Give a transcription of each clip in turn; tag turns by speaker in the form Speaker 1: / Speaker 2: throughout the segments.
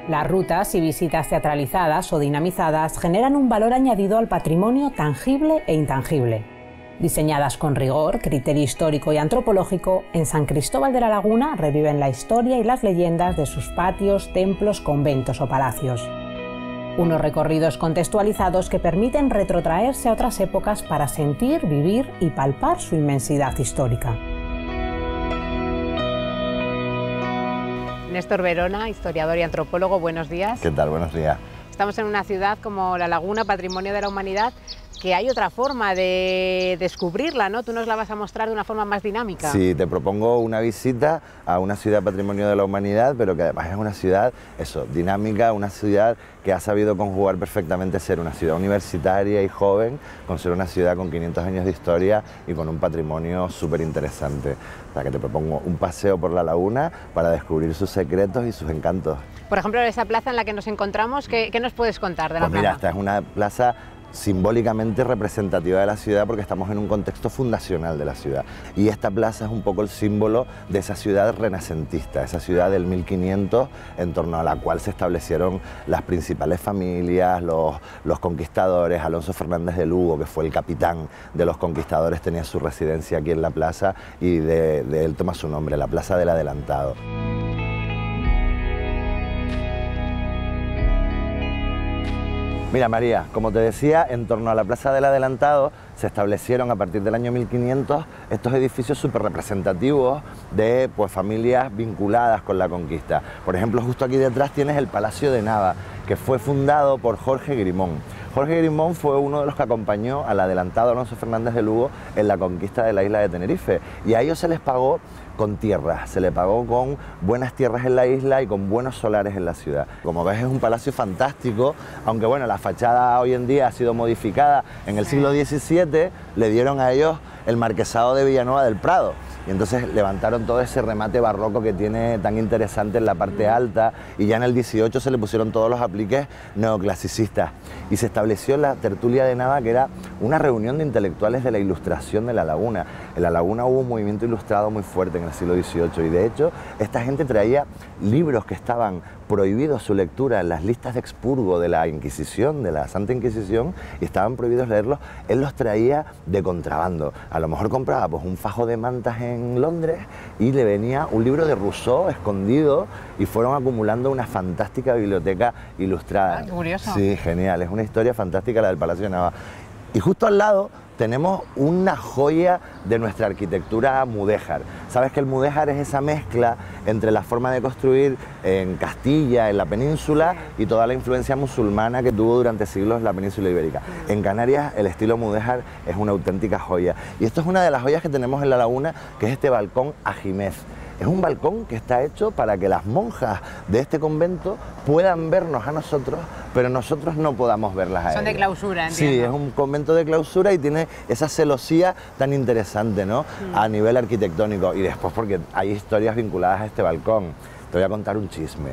Speaker 1: Las rutas y visitas teatralizadas o dinamizadas generan un valor añadido al patrimonio tangible e intangible. Diseñadas con rigor, criterio histórico y antropológico, en San Cristóbal de la Laguna reviven la historia y las leyendas de sus patios, templos, conventos o palacios. Unos recorridos contextualizados que permiten retrotraerse a otras épocas para sentir, vivir y palpar su inmensidad histórica. Néstor Verona, historiador y antropólogo, buenos días.
Speaker 2: ¿Qué tal? Buenos días.
Speaker 1: Estamos en una ciudad como La Laguna, Patrimonio de la Humanidad, que hay otra forma de descubrirla, ¿no? Tú nos la vas a mostrar de una forma más dinámica.
Speaker 2: Sí, te propongo una visita a una ciudad Patrimonio de la Humanidad, pero que además es una ciudad, dinámica, una ciudad que ha sabido conjugar perfectamente ser una ciudad universitaria y joven, con ser una ciudad con 500 años de historia y con un patrimonio súper interesante. O sea, que te propongo un paseo por La Laguna para descubrir sus secretos y sus encantos.
Speaker 1: Por ejemplo, esa plaza en la que nos encontramos, ¿qué nos puedes contar de la plaza?
Speaker 2: Pues mira, esta es una plaza simbólicamente representativa de la ciudad porque estamos en un contexto fundacional de la ciudad y esta plaza es un poco el símbolo de esa ciudad renacentista, esa ciudad del 1500 en torno a la cual se establecieron las principales familias, los conquistadores. Alonso Fernández de Lugo, que fue el capitán de los conquistadores, tenía su residencia aquí en la plaza y de él toma su nombre, la Plaza del Adelantado. Mira María, como te decía, en torno a la Plaza del Adelantado se establecieron a partir del año 1500 estos edificios súper representativos de familias vinculadas con la conquista. Por ejemplo, justo aquí detrás tienes el Palacio de Nava, que fue fundado por Jorge Grimón. Jorge Grimón fue uno de los que acompañó al adelantado Alonso Fernández de Lugo en la conquista de la isla de Tenerife y a ellos se les pagó con tierras, se le pagó con buenas tierras en la isla y con buenos solares en la ciudad. Como ves, es un palacio fantástico, aunque bueno, la fachada hoy en día ha sido modificada. En el siglo XVII le dieron a ellos el marquesado de Villanueva del Prado y entonces levantaron todo ese remate barroco que tiene tan interesante en la parte alta y ya en el XVIII se le pusieron todos los apliques neoclasicistas y se estableció la tertulia de Nava, que era una reunión de intelectuales de la Ilustración de La Laguna. En La Laguna hubo un movimiento ilustrado muy fuerte en el siglo XVIII y de hecho esta gente traía libros que estaban prohibidos su lectura en las listas de expurgo de la Inquisición, de la Santa Inquisición, y estaban prohibidos leerlos. Él los traía de contrabando. A lo mejor compraba un fajo de mantas en Londres y le venía un libro de Rousseau escondido y fueron acumulando una fantástica biblioteca ilustrada.
Speaker 1: Qué curioso.
Speaker 2: Sí, genial. Es una historia fantástica la del Palacio de Nava. Y justo al lado tenemos una joya de nuestra arquitectura mudéjar. Sabes que el mudéjar es esa mezcla entre la forma de construir en Castilla, en la península, y toda la influencia musulmana que tuvo durante siglos la península ibérica. En Canarias el estilo mudéjar es una auténtica joya. Y esto es una de las joyas que tenemos en La Laguna, que es este balcón Ajimez. Es un balcón que está hecho para que las monjas de este convento puedan vernos a nosotros, pero nosotros no podamos verlas a ellas.
Speaker 1: Son de clausura, entiendo.
Speaker 2: Sí, es un convento de clausura y tiene esa celosía tan interesante, ¿no? A nivel arquitectónico. Y después porque hay historias vinculadas a este balcón. Te voy a contar un chisme.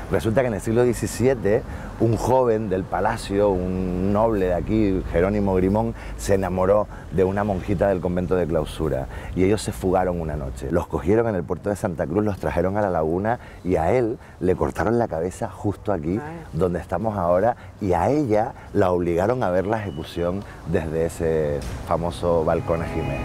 Speaker 2: Resulta que en el siglo XVII un joven del palacio, un noble de aquí, Jerónimo Grimón, se enamoró de una monjita del convento de clausura y ellos se fugaron una noche. Los cogieron en el puerto de Santa Cruz, los trajeron a La Laguna y a él le cortaron la cabeza justo aquí, donde estamos ahora, y a ella la obligaron a ver la ejecución desde ese famoso balcón Ajimez.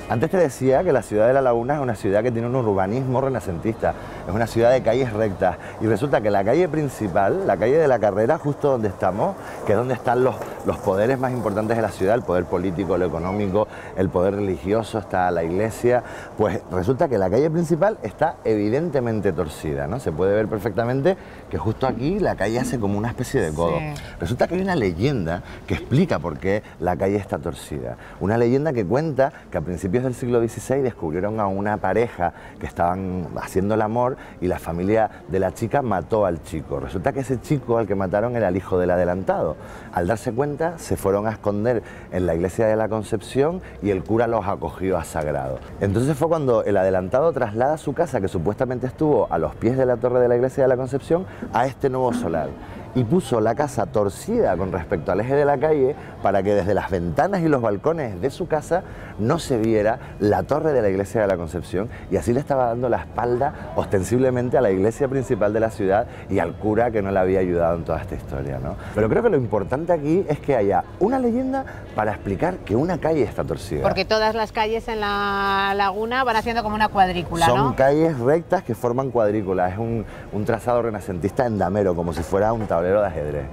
Speaker 2: Antes te decía que la ciudad de La Laguna es una ciudad que tiene un urbanismo renacentista, es una ciudad de calles rectas y resulta que la calle principal, la calle de la Carrera, justo donde estamos, que es donde están los poderes más importantes de la ciudad, el poder político, el económico, el poder religioso, está la iglesia, pues resulta que la calle principal está evidentemente torcida, ¿no? Se puede ver perfectamente que justo aquí la calle hace como una especie de codo. Sí. Resulta que hay una leyenda que explica por qué la calle está torcida, una leyenda que cuenta que a principios del siglo XVI descubrieron a una pareja que estaban haciendo el amor y la familia de la chica mató al chico. Resulta que ese chico al que mataron era el hijo del adelantado. Al darse cuenta se fueron a esconder en la iglesia de la Concepción y el cura los acogió a sagrado. Entonces fue cuando el adelantado traslada su casa, que supuestamente estuvo a los pies de la torre de la iglesia de la Concepción, a este nuevo solar. y puso la casa torcida con respecto al eje de la calle para que desde las ventanas y los balcones de su casa no se viera la torre de la iglesia de la Concepción, y así le estaba dando la espalda ostensiblemente a la iglesia principal de la ciudad y al cura que no le había ayudado en toda esta historia, ¿no? Pero creo que lo importante aquí es que haya una leyenda para explicar que una calle está torcida.
Speaker 1: Porque todas las calles en la laguna van haciendo como una cuadrícula, ¿no?
Speaker 2: Son calles rectas que forman cuadrículas, es un trazado renacentista en damero, como si fuera un tablero de ajedrez.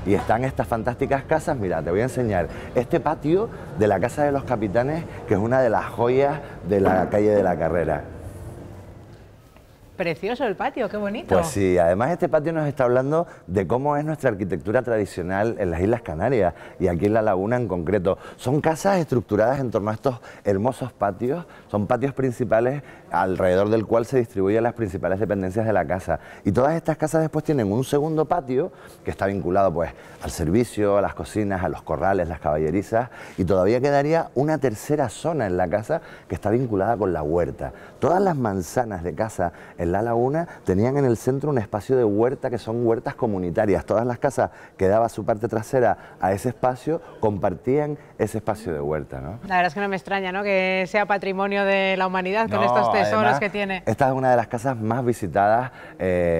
Speaker 2: Y están estas fantásticas casas, mira, te voy a enseñar este patio de la Casa de los Capitanes, que es una de las joyas de la calle de la Carrera.
Speaker 1: Precioso el patio, qué bonito.
Speaker 2: Pues sí, además este patio nos está hablando de cómo es nuestra arquitectura tradicional en las Islas Canarias y aquí en La Laguna en concreto. Son casas estructuradas en torno a estos hermosos patios, son patios principales alrededor del cual se distribuyen las principales dependencias de la casa. Y todas estas casas después tienen un segundo patio que está vinculado pues al servicio, a las cocinas, a los corrales, las caballerizas, y todavía quedaría una tercera zona en la casa que está vinculada con la huerta. Todas las manzanas de casa en La Laguna tenían en el centro un espacio de huerta que son huertas comunitarias. Todas las casas que daba su parte trasera a ese espacio compartían ese espacio de huerta, ¿no?
Speaker 1: La verdad es que no me extraña, ¿no?, que sea patrimonio de la humanidad con estos tesoros
Speaker 2: además,
Speaker 1: que tiene.
Speaker 2: Esta es una de las casas más visitadas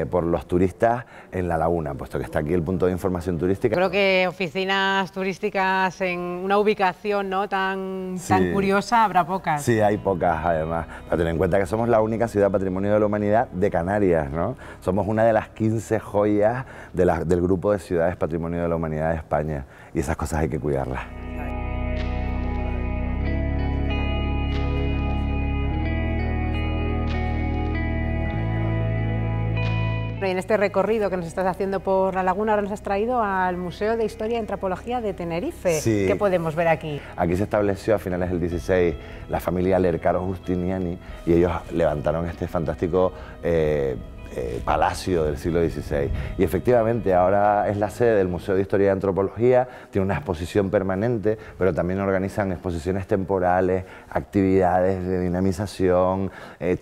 Speaker 2: por los turistas en La Laguna, puesto que está aquí el punto de información turística.
Speaker 1: Creo que oficinas turísticas en una ubicación, ¿no?, tan curiosa habrá pocas.
Speaker 2: Sí, hay pocas además. Para tener en cuenta que somos la única ciudad patrimonio de la humanidad de Canarias, ¿no? Somos una de las 15 joyas del grupo de ciudades patrimonio de la humanidad de España, y esas cosas hay que cuidarlas.
Speaker 1: Y en este recorrido que nos estás haciendo por La Laguna, ahora nos has traído al Museo de Historia y Antropología de Tenerife.
Speaker 2: Sí.
Speaker 1: ¿Qué podemos ver aquí?
Speaker 2: Aquí se estableció a finales del XVI la familia Lercaro Justiniani, y ellos levantaron este fantástico palacio del siglo XVI. Y efectivamente ahora es la sede del Museo de Historia y Antropología, tiene una exposición permanente, pero también organizan exposiciones temporales, actividades de dinamización,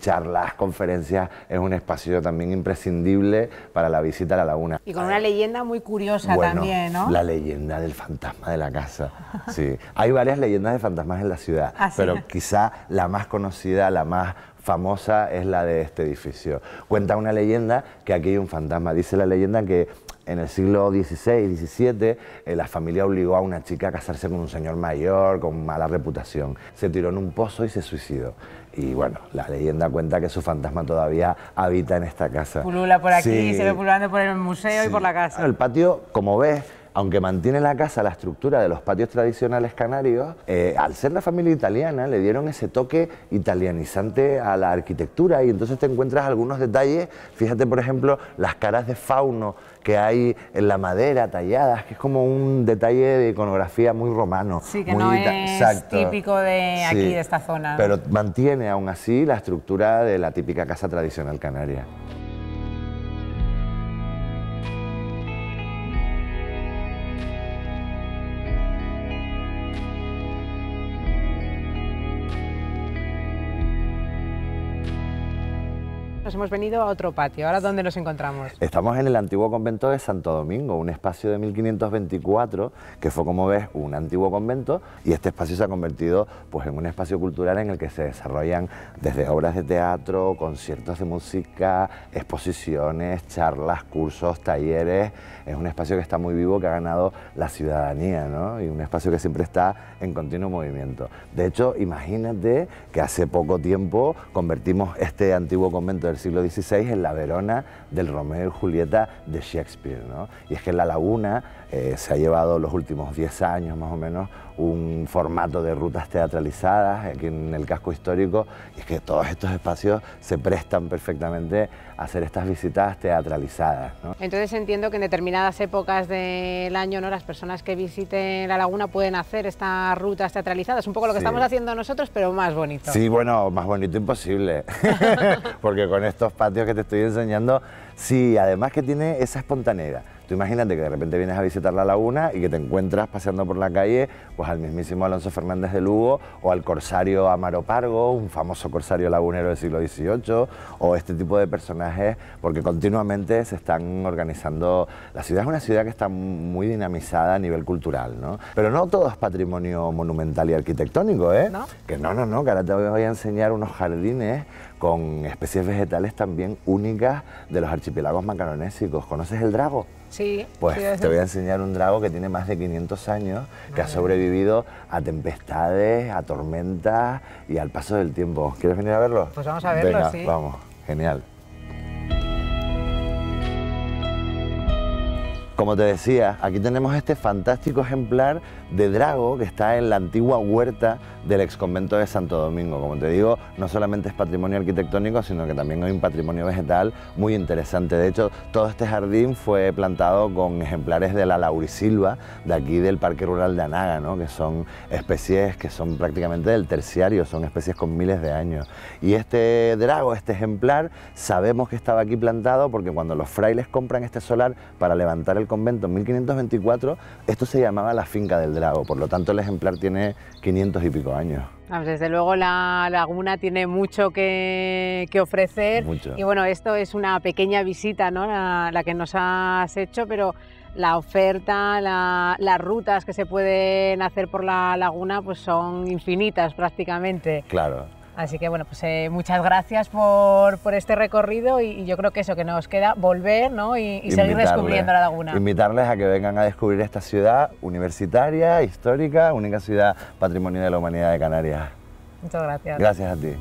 Speaker 2: charlas, conferencias. Es un espacio también imprescindible para la visita a La Laguna.
Speaker 1: Y con una leyenda muy curiosa también, ¿no?
Speaker 2: La leyenda del fantasma de la casa. Sí, hay varias leyendas de fantasmas en la ciudad, pero quizá la más conocida, la más famosa es la de este edificio. Cuenta una leyenda que aquí hay un fantasma. Dice la leyenda que en el siglo XVI, XVII, la familia obligó a una chica a casarse con un señor mayor, con mala reputación. Se tiró en un pozo y se suicidó. Y bueno, la leyenda cuenta que su fantasma todavía habita en esta casa.
Speaker 1: Pulula por aquí, se ve pululando por el museo y por la casa.
Speaker 2: Bueno, el patio, como ves, aunque mantiene la casa la estructura de los patios tradicionales canarios, al ser la familia italiana le dieron ese toque italianizante a la arquitectura, y entonces te encuentras algunos detalles. Fíjate, por ejemplo, las caras de fauno que hay en la madera talladas, que es como un detalle de iconografía muy romano.
Speaker 1: Sí, que no es típico de aquí, de esta zona, ¿no?
Speaker 2: Pero mantiene aún así la estructura de la típica casa tradicional canaria.
Speaker 1: Nos hemos venido a otro patio. ¿Ahora dónde nos encontramos?
Speaker 2: Estamos en el antiguo convento de Santo Domingo, un espacio de 1524 que fue, como ves, un antiguo convento, y este espacio se ha convertido pues en un espacio cultural en el que se desarrollan desde obras de teatro, conciertos de música, exposiciones, charlas, cursos, talleres. Es un espacio que está muy vivo, que ha ganado la ciudadanía, ¿no? Y un espacio que siempre está en continuo movimiento. De hecho, imagínate que hace poco tiempo convertimos este antiguo convento del siglo XVI en la Verona del Romeo y Julieta de Shakespeare, ¿no? Y es que en La Laguna se ha llevado los últimos 10 años más o menos un formato de rutas teatralizadas aquí en el casco histórico, y es que todos estos espacios se prestan perfectamente a hacer estas visitas teatralizadas, ¿no?
Speaker 1: Entonces entiendo que en determinadas épocas del año, ¿no?, las personas que visiten La Laguna pueden hacer estas rutas teatralizadas, un poco lo que estamos haciendo nosotros, pero más bonito.
Speaker 2: Sí, bueno, más bonito imposible, porque con estos patios que te estoy enseñando, sí, además que tiene esa espontaneidad. Tú imagínate que de repente vienes a visitar la laguna y que te encuentras paseando por la calle pues al mismísimo Alonso Fernández de Lugo o al corsario Amaro Pargo, un famoso corsario lagunero del siglo XVIII, o este tipo de personajes, porque continuamente se están organizando. La ciudad es una ciudad que está muy dinamizada a nivel cultural, ¿no? Pero no todo es patrimonio monumental y arquitectónico, ¿eh?
Speaker 1: ¿No?
Speaker 2: Que no, que ahora te voy a enseñar unos jardines con especies vegetales también únicas de los archipiélagos macaronésicos. ¿Conoces el drago?
Speaker 1: Sí.
Speaker 2: Pues
Speaker 1: sí,
Speaker 2: te voy a enseñar un drago que tiene más de 500 años, que ha sobrevivido a tempestades, a tormentas y al paso del tiempo. ¿Quieres venir a verlo?
Speaker 1: Pues vamos a verlo,
Speaker 2: venga,
Speaker 1: sí.
Speaker 2: Vamos, genial. Como te decía, aquí tenemos este fantástico ejemplar de drago que está en la antigua huerta del exconvento de Santo Domingo. Como te digo, no solamente es patrimonio arquitectónico, sino que también hay un patrimonio vegetal muy interesante. De hecho, todo este jardín fue plantado con ejemplares de la laurisilva, de aquí del Parque Rural de Anaga, ¿no? Que son especies que son prácticamente del terciario, son especies con miles de años. Y este drago, este ejemplar, sabemos que estaba aquí plantado porque cuando los frailes compran este solar para levantar el convento en 1524, esto se llamaba la finca del drago, por lo tanto el ejemplar tiene 500 y pico años.
Speaker 1: Desde luego la laguna tiene mucho que ofrecer.
Speaker 2: Mucho.
Speaker 1: Y bueno, esto es una pequeña visita, ¿no? la que nos has hecho, pero la oferta, las rutas que se pueden hacer por la laguna pues son infinitas prácticamente.
Speaker 2: Claro.
Speaker 1: Así que bueno, pues muchas gracias por este recorrido y yo creo que eso, que nos queda volver, ¿no? y seguir descubriendo la laguna.
Speaker 2: Invitarles a que vengan a descubrir esta ciudad universitaria, histórica, única ciudad patrimonio de la humanidad de Canarias.
Speaker 1: Muchas gracias.
Speaker 2: Gracias a ti.